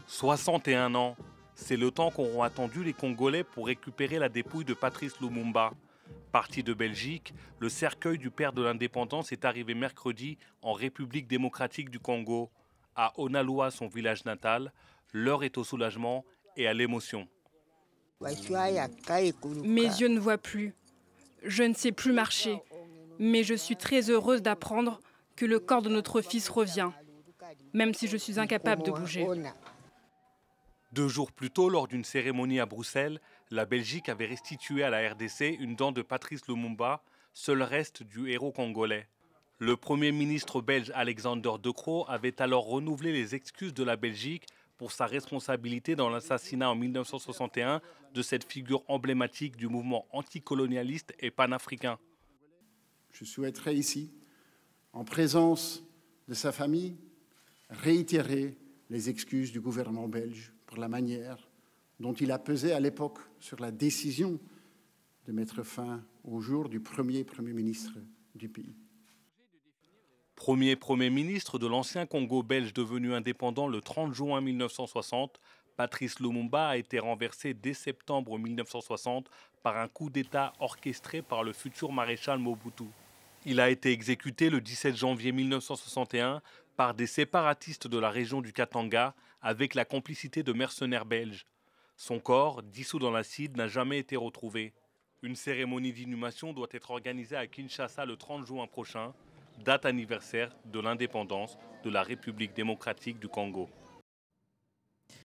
61 ans, c'est le temps qu'auront attendu les Congolais pour récupérer la dépouille de Patrice Lumumba. Parti de Belgique, le cercueil du père de l'indépendance est arrivé mercredi en République démocratique du Congo. À Onaloa, son village natal, l'heure est au soulagement et à l'émotion. Mes yeux ne voient plus. Je ne sais plus marcher. Mais je suis très heureuse d'apprendre que le corps de notre fils revient, même si je suis incapable de bouger. 2 jours plus tôt, lors d'une cérémonie à Bruxelles, la Belgique avait restitué à la RDC une dent de Patrice Lumumba, seul reste du héros congolais. Le Premier ministre belge Alexander De Croo avait alors renouvelé les excuses de la Belgique pour sa responsabilité dans l'assassinat en 1961 de cette figure emblématique du mouvement anticolonialiste et panafricain. Je souhaiterais ici, en présence de sa famille, réitérer les excuses du gouvernement belge pour la manière dont il a pesé à l'époque sur la décision de mettre fin au jour du premier Premier ministre du pays. Premier Premier ministre de l'ancien Congo belge devenu indépendant le 30 juin 1960, Patrice Lumumba a été renversé dès septembre 1960 par un coup d'État orchestré par le futur maréchal Mobutu. Il a été exécuté le 17 janvier 1961 par des séparatistes de la région du Katanga avec la complicité de mercenaires belges. Son corps, dissous dans l'acide, n'a jamais été retrouvé. Une cérémonie d'inhumation doit être organisée à Kinshasa le 30 juin prochain, date anniversaire de l'indépendance de la République démocratique du Congo.